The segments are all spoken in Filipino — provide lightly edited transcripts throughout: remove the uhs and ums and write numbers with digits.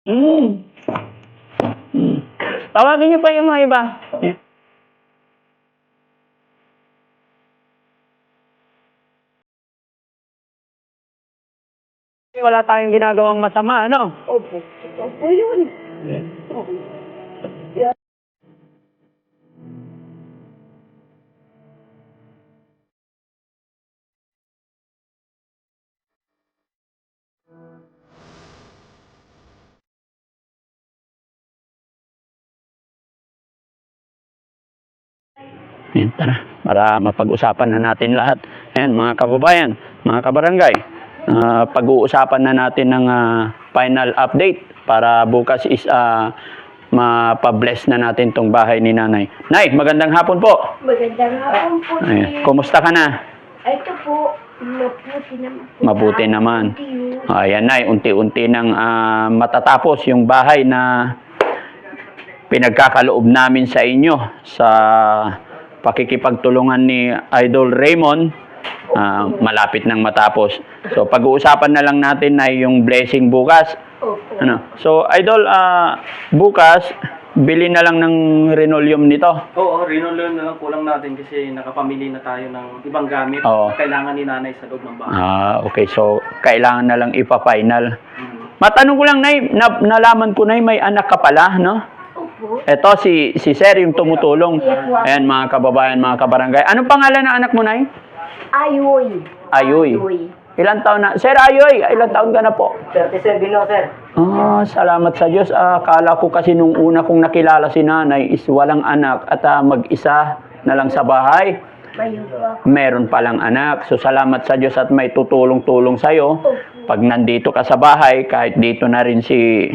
Hmm. Hmm. Tawagin niyo pa yung mga iba. Wala tayong ginagawang masama, ano? Opo. Opo yun. Ayan, tara, para mapag-usapan na natin lahat. Ayan, mga kababayan, mga kabarangay, pag-uusapan na natin ng final update para bukas is mapabless na natin tong bahay ni nanay. Nay, magandang hapon po. Magandang hapon po. Ayan, kumusta ka na? Ito po, mabuti naman po. Mabuti naman. Ayan, Nay, unti-unti nang matatapos yung bahay na pinagkakaloob namin sa inyo sa pakikipagtulungan ni Idol Raymond. Malapit nang matapos. So pag-uusapan na lang natin na yung blessing bukas. Opo. Ano? So Idol, bukas bili na lang ng linoleum nito. Oo, linoleum na lang kulang natin kasi nakapamili na tayo ng ibang gamit Oo. na kailangan ni nanay sa loob ng bahay. Okay, so kailangan na lang ipa-final. Mhm. Matanong ko lang, Nay, nalaman ko, Nay, may anak ka pala, no? Opo. Ito, si Sir yung tumutulong. Ayan, mga kababayan, mga kabarangay. Anong pangalan ng anak mo, Nay? Ayoy. Ayoy. Ilang taon na? Sir Ayoy, ilang taon ka na po? 37 no, sir. Salamat sa Diyos. Akala ko kasi nung una kong nakilala si nanay is walang anak at mag-isa na lang sa bahay. Mayon po ako. Meron palang anak. So salamat sa Diyos at may tutulong-tulong sa'yo. Pag nandito ka sa bahay, kahit dito na rin si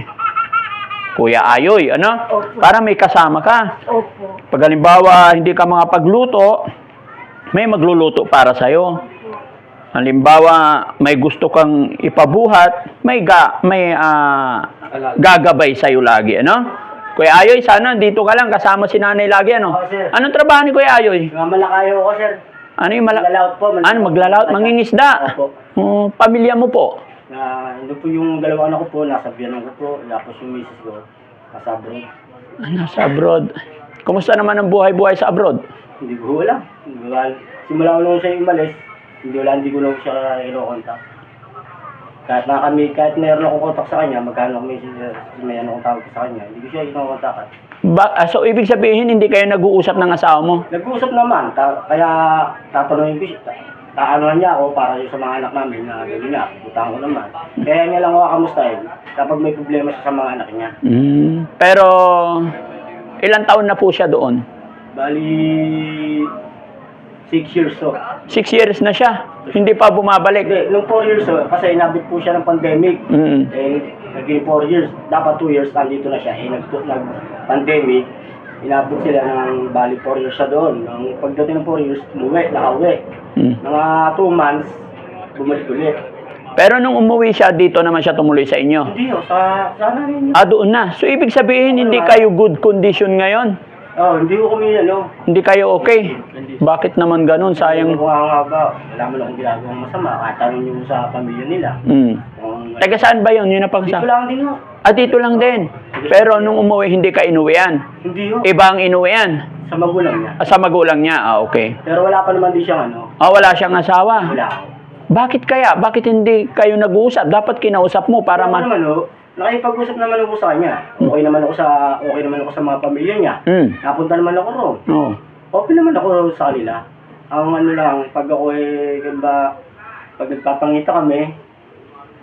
Kuya Ayoy, ano? Opo. Para may kasama ka. Opo. Pag halimbawa, hindi ka makapagluto, may magluluto para sa'yo. Halimbawa, may gusto kang ipabuhat, may gagabay sa'yo lagi, ano? Kuya Ayoy, sana dito ka lang, kasama si nanay lagi, ano? Oo, sir. Anong trabaho ni Kuya Ayoy? Malakayo ko, sir. Ano yung Maglalaot po. Ano, maglalaot, mangingisda? Opo. Pamilya mo po? Ito po yung dalawang anak ko po, nasa biyanan ko po. Tapos yung misis ko, nasa abroad. Nasa abroad. Kumusta naman ang buhay-buhay sa abroad? Hindi ko alam. Simula ko nung siya umalis, hindi ko lang siya ino-contact. Kahit meron akong contact sa kanya, magkano may akong tawag sa kanya, hindi ko siya ino-contact. So, ibig sabihin, hindi kayo nag-uusap ng asawa mo? Nag-uusap naman, kaya tatanungin ko siya, taanohan niya ako para sa mga anak namin na gano'n niya, pupuntahan ko naman. Kaya niya lang ako kamustahin kapag may problema siya sa mga anak niya. Pero, ilang taon na po siya doon? Bali, 6 years so. 6 years na siya. Hindi pa bumabalik. Hindi, nung 4 years so, kasi inabot po siya ng pandemic. Naging 4 years, dapat 2 years nandito na siya. Nag-pandemic, inabot sila ng bali 4 years siya doon. Nang pagdating ng 4 years, nakauwi. Mga 2 months, bumalik ulit. Pero nung umuwi siya, dito naman siya tumuloy sa inyo? Hindi sana rin. Doon na. So, ibig sabihin, hindi kayo good condition ngayon? Hindi ko kami, Hindi kayo okay? Bakit naman ganun? Sayang. nga ba, wala mo lang akong ginagawang masama. Katanong niyo sa pamilya nila. Taga saan ba yun? Yun na pang Dito lang din ho. dito lang din. Pero nung umuwi, hindi ka inuwian? Hindi ho. Iba ang inuwian? Sa magulang niya. Sa magulang niya? Okay. Pero wala pa naman din siyang Wala siyang asawa? Wala. Bakit kaya? Bakit hindi kayo nag-uusap? Dapat kinausap mo para Nakipag-usap naman ako sa kanya. Okay naman ako sa mga pamilya niya. Napunta naman ako roon. Okay naman ako sa kanila. Ang lang, pag ako pag nagpapangita kami,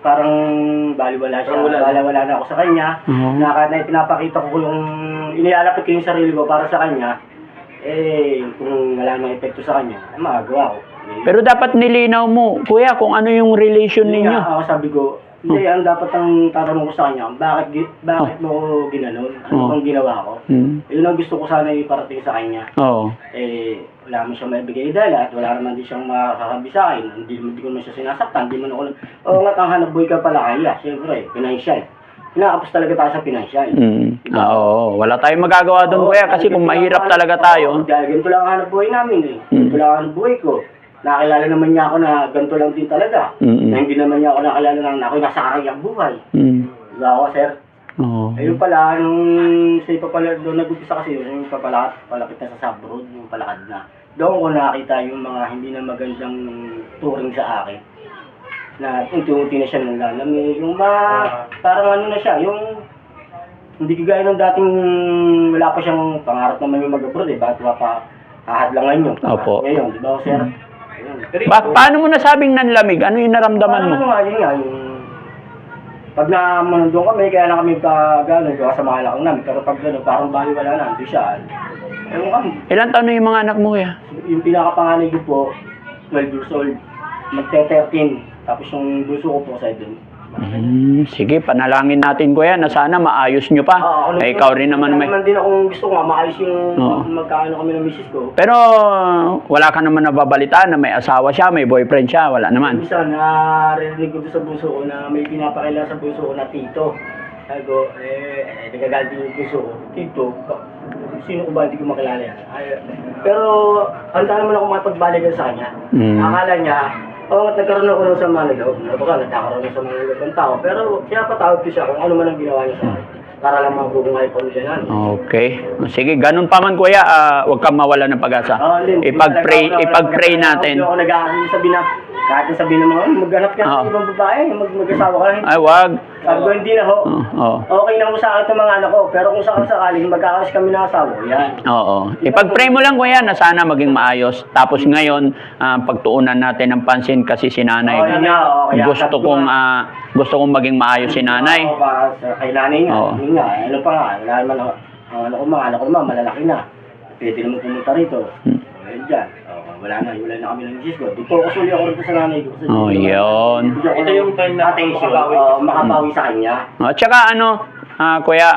parang baliwala siya. Wala na ako sa kanya. Na pinapakita ko yung inilalapit ko yung sarili ko para sa kanya. Kung wala nang epekto sa kanya, magagawa ko. Pero dapat nilinaw mo, kuya, kung ano yung relation ninyo. Ako sabi ko, hindi, ang dapat ang tatanong ko sa kanya, bakit mo ko ginanon? Ano bang ginawa ko? Yun ang gusto ko sana iparating sa kanya. Wala mo siyang maibigay dala at wala naman din siyang makakasabi sa akin. Hindi ko naman siya sinasaktan, hindi mo ako oo nga, ang hanap buhay ka pala kaya, siyempre, financial. Kinakapos talaga tayo sa financial. Wala tayong magagawa doon, kuya, kasi kung mahirap talaga tayo. Dahil ganito lang ang hanap buhay namin Ganito lang ang hanap buhay ko. Nakilala naman niya ako na ganito lang din talaga. Na hindi naman niya ako nakilala na ako'y nasa karayang buhay. Diba ako, sir? Oo. Ayun pala, nung sa iba pala, doon nag-upisa kasi yun, yung palapit na sa subrod, yung palakad na. Doon ko nakita yung mga hindi na magandang turing sa akin. Na unti-unti na siya nalalamig. Yung parang ano na siya, yung hindi kagaya ng dating wala pa siyang pangarap naman yung mag-abroad eh. Bakit wala pa hahadlangan yun? Opo. Ngayon, di ba, sir? Ayun. Paano mo nasabing nanlamig? Ano yung naramdaman mo? Ano nga, yun nga, yung pag doon kami, kaya lang kami gano'n, gawa sa mga anak namin. Pero pag gano'n, parang baliwala na, hindi siya. Ewan kami. Ilan taon na yung mga anak mo, kuya? Yung pinakapanganay ko po, 12 years old. Magte-13. Tapos yung bunso ko po, 7. Sige, panalangin natin, kuya, na sana maayos nyo pa. Ikaw rin naman may... Naman din akong gusto nga, maayos yung Oo. magkaano kami ng misis ko. Pero wala ka naman nababalitaan na may asawa siya, may boyfriend siya, wala naman. Minsan, narinig ko doon sa bunso ko na may pinapakilala sa bunso ko na tito. Sabi ko, nagagalit din yung bunso ko. Tito, sino ko ba hindi ko makilala yan? Pero, handa naman ako mapagbalikan sa kanya. Akala niya, nagkaroon ako ng sama na loob. Nagkakaroon ng sama na loob ng tao. Pero, pinapatawag ko siya kung ano man ang ginawa niya sa akin. Para lang mabubungay pa siya yan. Okay. Sige, ganun pa man, kuya, huwag kang mawala ng pag-asa. Ipag-pray natin. Hindi ako nag-aasabi na, kahit sabihin ng mga, maghanap ka ng ibang babae, mag-asawa ka lang. Ay, wag. Sabi ko, hindi na ho. Oo. Okay na ho sa akin itong mga anak ko. Pero kung sakaling magkakalas kami ng asawa, yan. Oo. Ipag-pray mo lang, kuya, na sana maging maayos. Tapos ngayon, pagtuunan natin ng pansin kasi si nanay. Yun nga, kaya Gusto kong maging maayos si nanay. Oo, kay nanay nga. Oo. Yun nga, ano pa nga, wala naman ako. Ang anak ko naman, malalaki na. Pwede naman pumunta rito. Ayun dyan. Wala na kami ng misis ko. Di po ako suli ako rito sa nanay ko. Oh, yun. Ito yung time na attention, makabawi sa kanya. At saka kuya,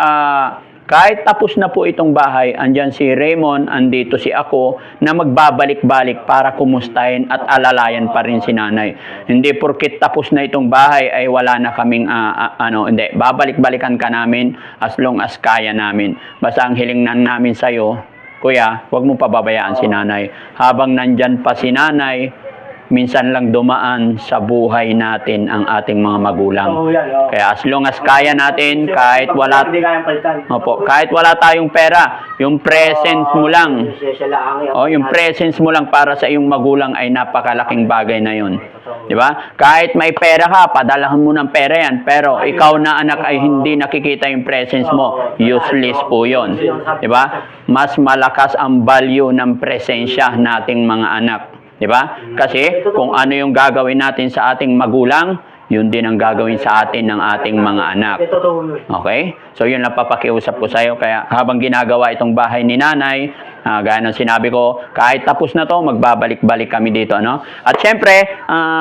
kahit tapos na po itong bahay, andyan si Raymond, andito si ako, na magbabalik-balik para kumustahin at alalayan pa rin si nanay. Hindi porkit tapos na itong bahay ay wala na kaming, hindi, babalik-balikan ka namin as long as kaya namin. Basta ang hiling namin sa'yo, kuya, huwag mo pababayaan si nanay. Habang nandyan pa si nanay, minsan lang dumaan sa buhay natin ang ating mga magulang. Kaya as long as kaya natin, kahit wala tayong pera, yung presence mo lang. Yung presence mo lang para sa iyong magulang ay napakalaking bagay na yun. Di ba? Kahit may pera ka, padalahan mo ng pera yan. Pero ikaw na anak ay hindi nakikita yung presence mo. Useless po yun. Di ba? Mas malakas ang value ng presensya nating mga anak. Di ba? Kasi kung ano yung gagawin natin sa ating magulang, yun din ang gagawin sa atin ng ating mga anak. Okay? So yun lang papakiusap ko sa'yo. Kaya habang ginagawa itong bahay ni nanay, gaya ng sinabi ko, kahit tapos na to, magbabalik-balik kami dito. No? At syempre,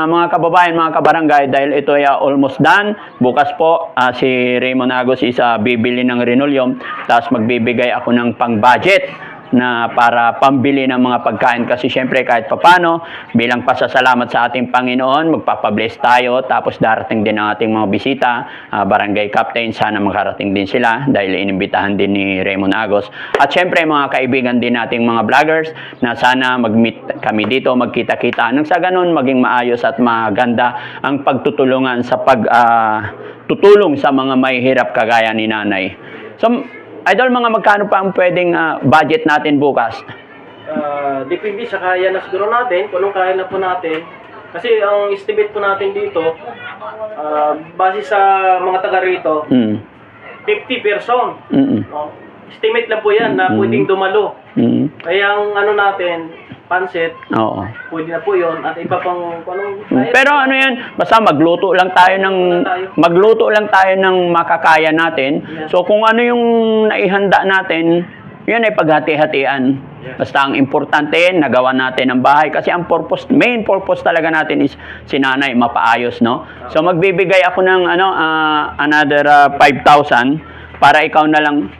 mga kababayan, mga kabarangay, dahil ito ay almost done, bukas po, si Raymond Agos is bibili ng linoleum, tapos magbibigay ako ng pang-budget na para pambili ng mga pagkain kasi syempre kahit papano bilang pasasalamat sa ating Panginoon magpapabless tayo tapos darating din ang ating mga bisita, barangay captain, sana makarating din sila dahil inimbitahan din ni Raymond Agos at syempre mga kaibigan din nating mga vloggers na sana mag-meet kami dito, magkita-kita nang sa ganun maging maayos at maganda ang pagtutulungan sa tutulong sa mga may hirap kagaya ni nanay. So Idol, mga magkano pa ang pwedeng budget natin bukas? Depende sa kaya na siguro natin, kung anong kaya na po natin. Kasi ang estimate po natin dito, base sa mga taga rito, 50 person. Estimate lang po yan na pwedeng dumalo. Kaya ang ano natin, pansit, pwede na po yun. At iba pang pero ano yan, basta magluto lang tayo ng makakaya natin. So kung ano yung naihanda natin, yun ay paghati-hatian. Basta ang importante, nagawa natin ang bahay. Kasi ang main purpose talaga natin is si nanay, mapaayos, no? So magbibigay ako ng another 5,000 para ikaw na lang.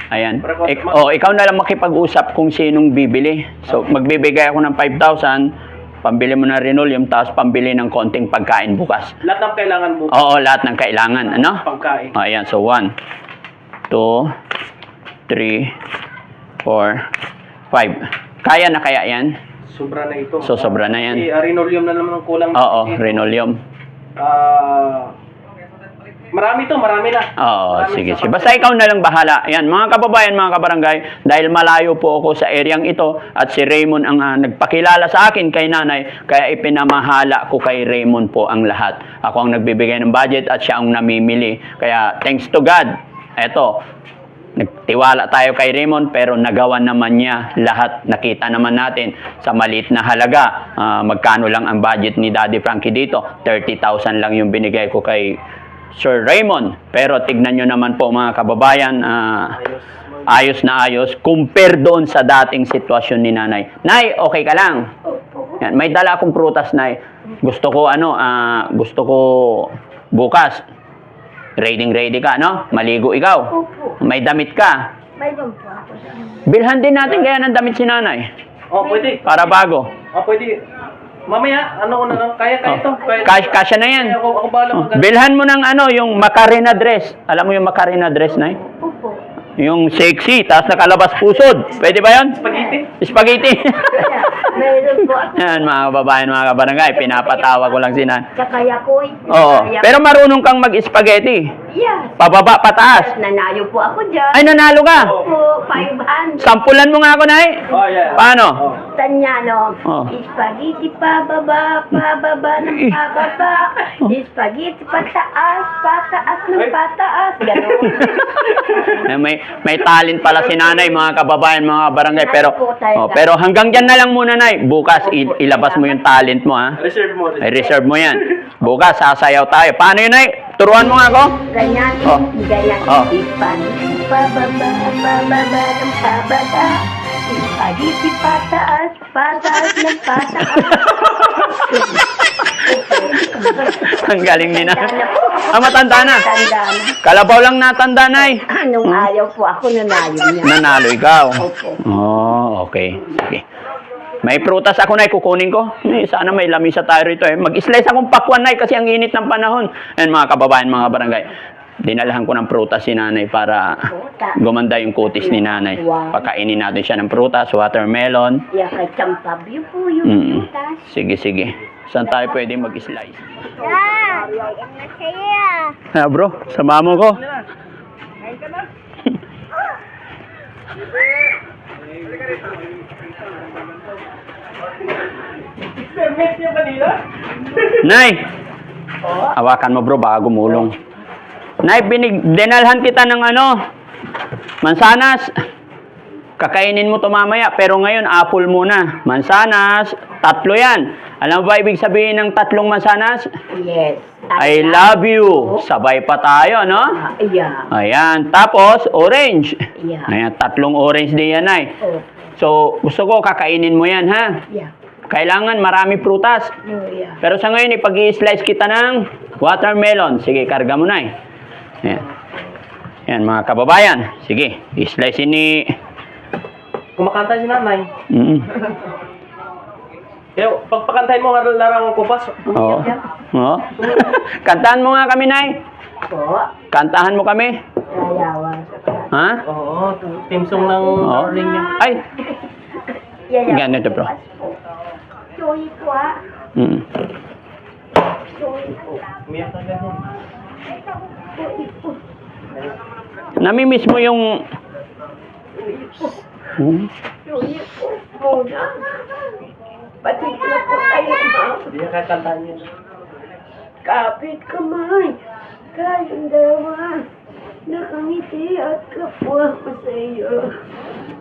Ayan. Ikaw na lang makipag-usap kung sinong bibili. So, magbibigay ako ng 5,000, pambili mo ng linoleum, tapos pambili ng konting pagkain bukas. Lahat ng kailangan bukas. Oo, lahat ng kailangan. Ano? Pagkain. Ayan, so 1, 2, 3, 4, 5. Kaya na kaya yan? Sobra na ito. So, sobra na yan. Linoleum na naman ang kulang. Oo, linoleum. Marami na. Oo, Marami sige, sa sige. Basta ikaw na lang bahala. Yan, mga kababayan, mga kabarangay, dahil malayo po ako sa areang ito at si Raymond ang nagpakilala sa akin kay nanay, kaya ipinamahala ko kay Raymond po ang lahat. Ako ang nagbibigay ng budget at siya ang namimili. Kaya thanks to God, eto, nagtiwala tayo kay Raymond pero nagawa naman niya lahat. Nakita naman natin sa maliit na halaga. Magkano lang ang budget ni Daddy Frankie dito? 30,000 lang yung binigay ko kay Sir Raymond. Pero tignan nyo naman po mga kababayan, ayos na ayos compare doon sa dating sitwasyon ni nanay. Nay, okay ka lang? Opo. Yan, may dala akong prutas, Nay. Gusto ko bukas ready ka, no? Maligo ikaw. Opo. May damit ka. Mayroon po ako sa Bilhan din natin kaya ng damit si nanay. Oh, pwede. Para bago. Oh, pwede. Mamaya, ano ko na lang. Kaya to. Kasya na yan. Kaya ako bahala mag- Bilhan mo ng yung Macarena dress. Alam mo yung Macarena dress, Nay? Opo. Yung sexy, tapos nakalabas pusod. Pwede ba yun? Spaghetti. Spaghetti. Kaya, mayroon po ako. Yan, mga kababayan, mga kabarangay. Pinapatawa ko lang si nanay. Kaya ko. Oo. Pero marunong kang mag-spaghetti. Yes. Pababa, pataas. Nanayo po ako dyan. Ay, nanalo ka. Po, 500. Sampulan mo nga ako, Nay. Oh, yeah. Paano? Oh. Tanyano. Oh. Spaghetti pababa ng pababa. Spaghetti pataas ng pataas. Ganon. may talent pala si nanay, mga kababayan, mga barangay. Pero, Talaga. pero hanggang dyan na lang muna, Nay. Bukas, ilabas mo yung talent mo, ha? Reserve mo. Ay, reserve mo yan. Bukas, sasayaw tayo. Paano yun, Nay? Turuan mo nga ako. Ganyan. Oh. Ganyan. Oh. Spaghetti pababa ng pababa. Spaghetti pataas ng pataas. Ang galing ni nanay. Tanda po. Matanda na. Tanda na. Kalabaw lang natanda, Nay. Nung ayaw po ako, nanayo niya. Nanalo ikaw. Opo. Oh, okay. Sige. May prutas ako, Nay, kukunin ko. Sana may lamisa tayo rito, eh. Mag-slice akong pakwan, Nay, kasi ang init ng panahon. And mga kababayan, mga barangay, dinalahan ko ng prutas si nanay para gumanda yung kutis ni nanay. Wow. Pakainin natin siya ng prutas, watermelon. Yan kay Champabyo po yung putas. Sige, sige. Saan tayo pwede mag-slice? Masaya. Bro, sama mo ko. Mix yung kanila? Nay! Hawakan mo, bro, baka gumulong. Nay, dinalhan kita ng mansanas. Kakainin mo to mamaya, pero ngayon, apple muna. Mansanas, 3 yan. Alam mo ba ibig sabihin ng 3 mansanas? Yes. I love you. Sabay pa tayo, no? Yeah. Ayan. Tapos, orange. Yeah. Ayan, 3 orange din yan, Nay. Oh. So, gusto ko, kakainin mo yan, ha? Yeah. Kailangan marami prutas. Oh, yeah. Pero sa ngayon, ipag-i-slice kita ng watermelon. Sige, karga mo, Nay. Ayan. Ayan, mga kababayan. Sige, i-slice ni... Kumakanta si nanay. Kaya, pagpakantahin mo nga larang ang kupas. Oo. Oo. Kantahan mo nga kami, Nay. Po. Kantahan mo kami. Yayawan. Ha? Oo, team song ng Oo. darling niya. Ay! Yayawan. Ganito, bro. Joy po ah. Joy po. Umiyak ka ganun. Joy po. Namimiss mo yung... Joy po. Muna. Pati na po tayo, ma'am. Hindi niya kakantahan niya. Kapit kamay, kayong dalawa, nakangiti at kapwa ko sa iyo.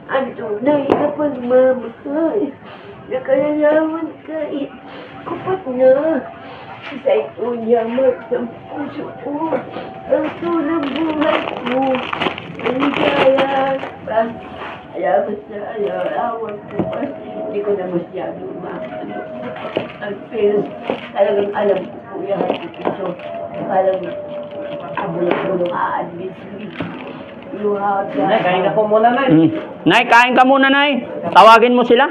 Ang tunay na pagmamahal, nakalalaman kahit kupat na. Sa ito yamat ng puso ko, ang tunang buhay mo. Ang kaya pa, alam sa alawan ko pa, hindi ko na masyado ang feel. Talagang alam ko po yan ito. Parang abulong-bulong a-admit. Nay, kain ka po muna, Nay. Nay, kain ka muna, Nay. Tawagin mo sila.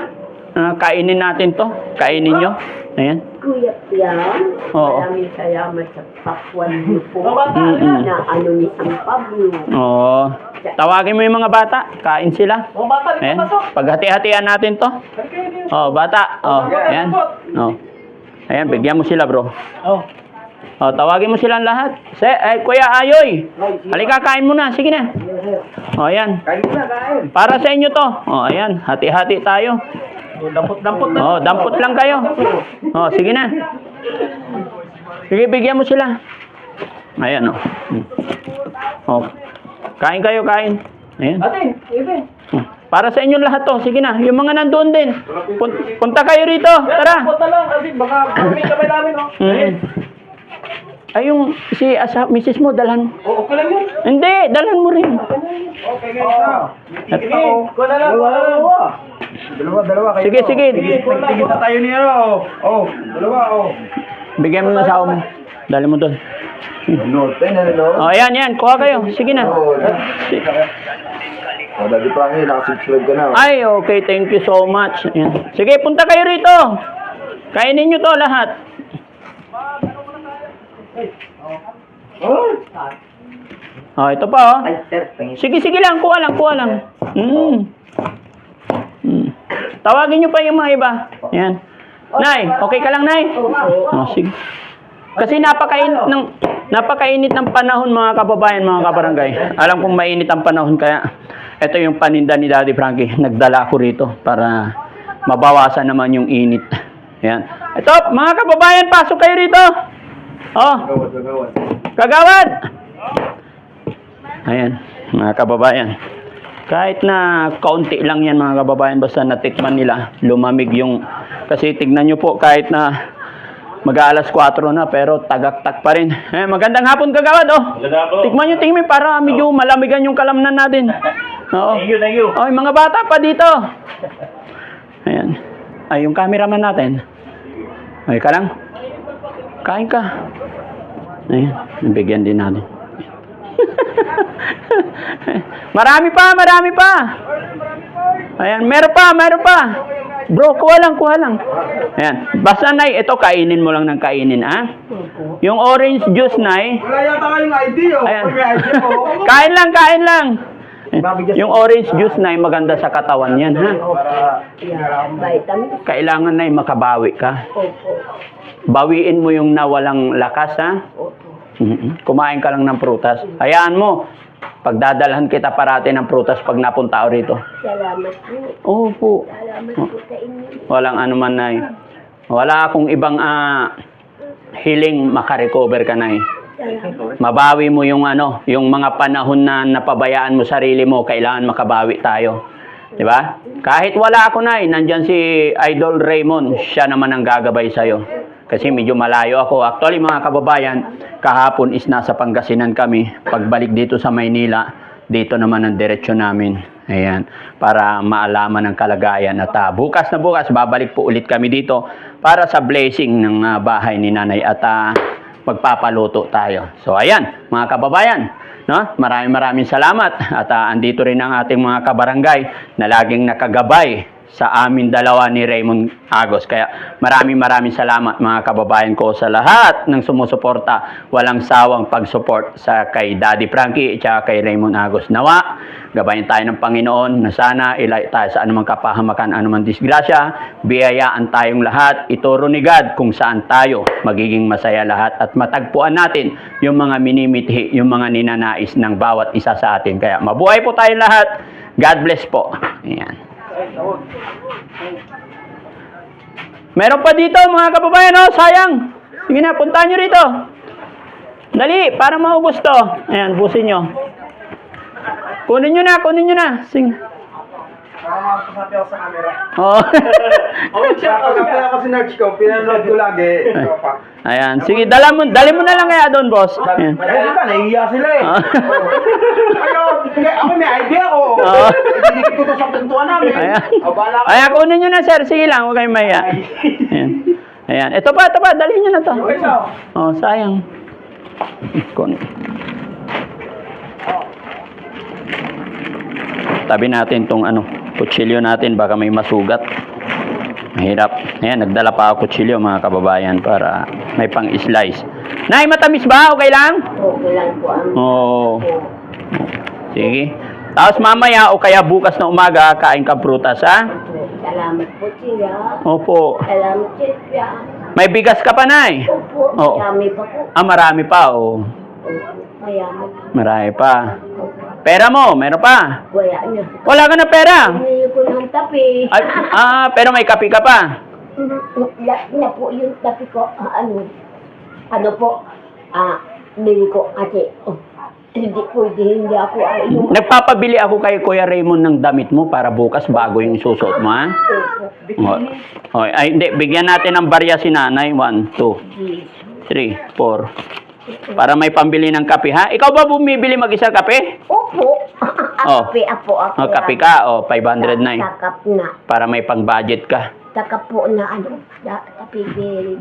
Kainin natin to. Kainin nyo. Ayan. Kuya yan, Oo. maraming salamat sa pakwan niyo po. Mm-mm. Na ano ni San Pablo. Oo. Tawagin mo yung mga bata. Kain sila. Mga bata, dito Ayan. pasok. Paghati-hatian natin to. Oh, bata. Oh, ayan. Oh. Ayan, bigyan mo sila, bro. Oh. O, tawagin mo silang lahat. Kuya Ayoy, halika, kain mo na. Sige na. O, ayan. Kain mo na, kain. Para sa inyo to. O, ayan. Hati-hati tayo. Dampot-dampot na. O, dampot lang kayo. O, sige na. Sige, bigyan mo sila. Ayan, o. O, kain kayo, kain. Ayan. Ate, Eben. Para sa inyong lahat to. Sige na. Yung mga nandun din. Punta kayo rito. Tara. Dampot na lang kasi baka kami namin, no? Ay, yung si Mrs. mo, dalhan. Oo, okay lang yun. Hindi, dalhan mo rin. Okay, guys. Sige, kuha na lang. Dalawa kayo. Sige, sige. Tigit na tayo niya. Dalawa. Bigyan mo na sa mo. Dali mo doon. Ano? O, ayan. Kuha kayo. Sige na. Daddy Frankie, nakasubscribe ka na. Ay, okay. Thank you so much. Ayan. Sige, punta kayo rito. Kainin nyo to lahat. Oh, ito pa, oh. Sige lang. Kuha lang. Tawagin nyo pa yung mga iba. Ayan. Nay, okay ka lang, Nay? Oh, sige. Kasi napakainit ng panahon, mga kababayan, mga kabarangay. Alam kong mainit ang panahon, kaya ito yung paninda ni Daddy Frankie. Nagdala ko rito para mabawasan naman yung init. Ayan. Ito, mga kababayan, pasok kayo rito. Oh, kagawad. Ayan, mga kababayan. Kahit na kaunti lang yan, mga kababayan, basta natikman nila, lumamig yung... Kasi tignan nyo po, kahit na mag-aalas 4 na, pero tagaktak pa rin. Magandang hapon, kagawad, oh. Tikman nyo, tingin para medyo malamigan yung kalamnan natin. Oo. Thank you. Oh, yung mga bata pa dito. Ayan. Ay, yung cameraman natin. Ay, ka lang. Kain ka. Ayan, nabigyan din natin. Marami pa. Ayan, meron pa. Bro, kuha lang. Ayan, basta, Nay, ito kainin mo lang ng kainin, ha? Yung orange juice, Nay. Wala yata kayong ID, oh. Ayan. May ID mo. Kain lang. Yung orange juice, Nay, maganda sa katawan yan, ha? Vitamin. Kailangan, Nay, makabawi ka. Opo. Bawiin mo yung nawalang lakas, ha? Kumain ka lang ng prutas. Hayaan mo, pagdadalhan kita parati ng prutas pag napunta ako rito. Salamat po. Opo. Salamat po sa inyo. Walang anuman, Nay. Wala akong ibang hiling makarecover ka, Nay. Salamat. Mabawi mo yung yung mga panahon na napabayaan mo sarili mo, kailangan makabawi tayo. 'Di ba? Kahit wala ako, Nay, nandiyan si Idol Raymond, siya naman ang gagabay sa iyo. Kasi medyo malayo ako. Actually, mga kababayan, kahapon is nasa Pangasinan kami. Pagbalik dito sa Maynila, dito naman ang diretsyon namin. Ayan, para maalaman ang kalagayan. At bukas babalik po ulit kami dito para sa blessing ng bahay ni Nanay at magpapaluto tayo. So, ayan, mga kababayan, no? Maraming salamat. At andito rin ang ating mga kabarangay na laging nakagabay sa amin dalawa ni Raymond Agos. Kaya maraming salamat, mga kababayan ko, sa lahat ng sumusuporta, walang sawang pag-support sa kay Daddy Frankie at kay Raymond Agos. Nawa, gabayan tayo ng Panginoon na sana ilay tayo sa anumang kapahamakan, anumang disgrasya, biyayaan tayong lahat, ituro ni God kung saan tayo magiging masaya lahat at matagpuan natin yung mga minimithi, yung mga ninanais ng bawat isa sa atin. Kaya mabuhay po tayong lahat. God bless po. Ayan. Meron pa dito, mga kababayan, oh, sayang. Sige na, puntahan nyo rito. Dali, para maubos to. Ayan, busin nyo. Kunin nyo na. Sige. Pasabi ako sa camera. Oh. Kaya ako si Nerds ko, pinanood ko lagi. Ayan, sige, dali mo na lang kaya doon, boss. Ayan. Diba, nahihiya sila eh. Ako may idea ko. Oo. Dinikit ko to sa pintuan namin. Ayan. Bala ka. Ayan, kunin nyo na, sir. Sige lang, huwag kayong mahiya. Ayan. Ito pa. Dali nyo na to. Oh, sayang. Tabi natin tong kutsilyo natin, baka may masugat. Mahirap. Ayan, nagdala pa ako kutsilyo, mga kababayan, para may pang-slice. Nay, matamis ba? Okay lang? Okay lang po ang... Oo. Sige. Tapos mamaya o kaya bukas na umaga, kain ka prutas, ha? Salamat po siya. Opo. Salamat siya. May bigas ka pa, Nay? Opo, Oo. mayami pa po. Ah, marami pa, oh. Opo, mayami pa. Marami pa. Opo, Pera mo, meron pa. wala na. Wala ka na pera. Hindi ko ng tapi. Ay, pero may kapi ka pa. Lahat na po yung tapi ko. Ano po, bili ko kasi, hindi ako yung Nagpapabili ako kay Kuya Raymond ng damit mo para bukas bago yung susuot mo, ha? Opo. Oh. Ay, hindi. Bigyan natin ng barya si nanay. 1, 2, 3, 4. Para may pambili ng kape, ha? Ikaw ba bumibili mag-isa kape? Opo. Oh. Kape ako. Oh, kape ka. Oh, 500 na. Takap na. Para may pang-budget ka. Takap po na kape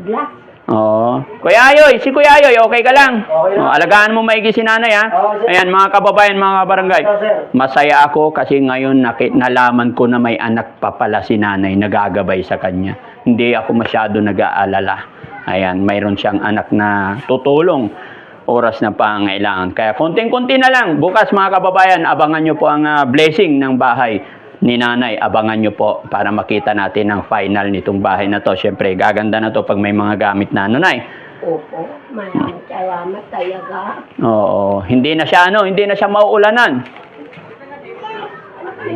glass. Oo. Kuya Ayoy, si Kuya Ayoy, okay ka lang? Okay lang. Oh, alagaan mo maigi si nanay, ha? Okay, sir. Ayan, mga kababayan, mga kabarangay. Ito, sir. Masaya ako kasi ngayon nalaman ko na may anak pa pala si nanay nagagabay sa kanya. Hindi ako masyado nag-aalala. Ayan, mayroon siyang anak na tutulong oras na pangailangan. Kaya konting-konti na lang. Bukas mga kababayan, abangan nyo po ang blessing ng bahay ni nanay. Abangan nyo po para makita natin ang final nitong bahay na to. Siyempre, gaganda na to pag may mga gamit na nanay. Opo. Maraming salamat talaga. Oo, hindi na siya mauulanan.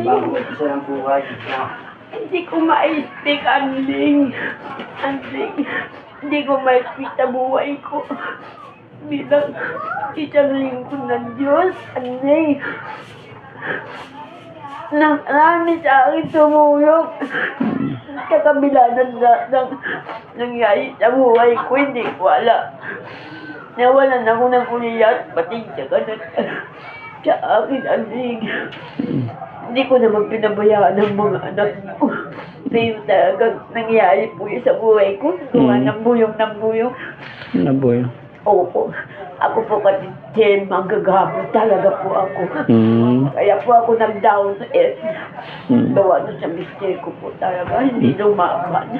Bago isa ng buhay. Hindi ko ma-speak, Anding. Hindi ko ma-speak sa buhay ko. Bilang isang lingkod ng Diyos, Anding. Marami sa akin tumulong. Sa kabila ng nangyari sa buhay ko, hindi ko alam. Nawalan ako ng uliyat, pati sa ganun. Sa akin, Anding. Hindi ko naman pinabayaan ng mga anak ko. Pero talagang nangyari po yun sa buhay ko. Gawa ng buyong. Naboy. Opo. Ako po kasi manggagabot talaga po ako. Kaya po ako nag-down to earth. Gawa doon sa mister ko po talaga. Hindi lumaban.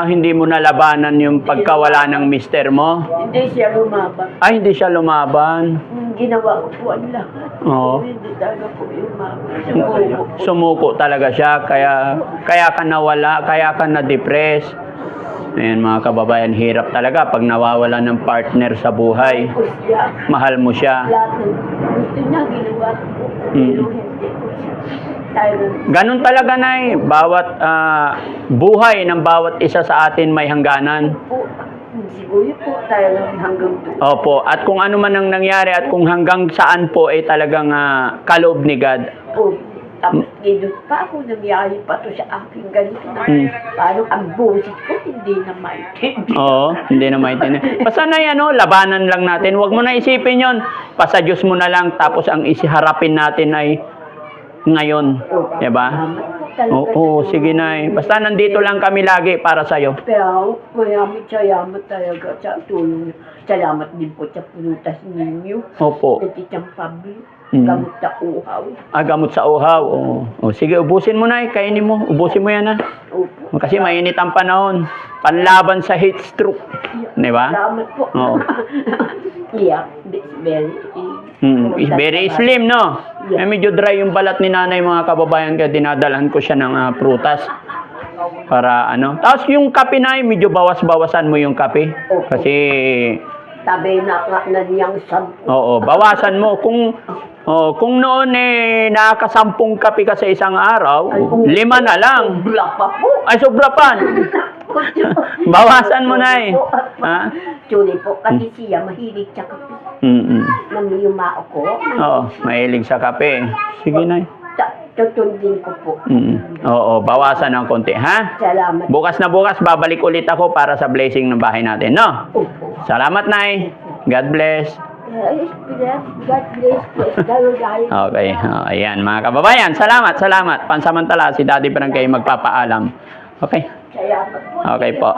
Hindi mo nalabanan yung pagkawala ng mister mo? Hindi siya lumaban. Hindi siya lumaban. Ginawa ko po ang lahat. Oo. Pero hindi talaga po lumaban. Sumuko po. Sumuko talaga siya, kaya ka nawala, kaya ka na-depress. Ayan mga kababayan, hirap talaga pag nawawala ng partner sa buhay. Po siya. Mahal mo siya. Lahat ng gusto niya ginawa ko po. Pero hindi ko siya. Talagang Ganun talaga, Nay. Bawat buhay ng bawat isa sa atin may hangganan. po. Siguro po talagang hanggang doon. Opo, at kung ano man ang nangyari at kung hanggang saan po ay talagang kaloob ni God. Po. Tapos ngayon pa ako nangyari pa to sa aking ganito na parang ang boses ko hindi na maintindihan. Oo, hindi na maintindihan. Basta na yan, labanan lang natin. Huwag mo na isipin yon. Pasa Diyos mo na lang, tapos ang isiharapin natin ay ngayon. Diba? Oo, sige na. Basta nandito lang kami lagi para sa'yo. Pero maraming salamat talaga sa tulong niyo. Salamat din po sa punutas ninyo. Opo. Sa Titang Pablo. Gamot sa uhaw. Gamot sa uhaw. O, sige, ubusin mo na. Kainin mo. Ubusin mo yan, ha. Opo. Kasi mainit ang panahon. Panlaban sa heat stroke. Diba? Salamat po. Oo. Yeah, it's very It's very slim, no? Yeah. Medyo dry yung balat ni nanay, mga kababayan, kaya dinadalhan ko siya ng prutas. Para Tapos yung kape na, medyo bawas-bawasan mo yung kape. Opo. Kasi, Sabi na niyang oo, bawasan mo. Kung noon nakakasampung kape ka sa isang araw, 5 na lang. Sobra pa po. Ay, sobra pa. Bawasan mo na Ha? Tuloy po, kasi siya mahilig sa kape. Nang yumao ko. Oo, mahilig sa kape. Sige na. Tutundin ko po. Oo, bawasan ng konti, ha? Salamat. Bukas na bukas, babalik ulit ako para sa blessing ng bahay natin, no? Opo. Salamat, Nay. God bless. God bless po. Okay, ayan, mga kababayan. Salamat. Pansamantala, si Daddy Frank kayo magpapaalam. Okay? Salamat po. Okay po.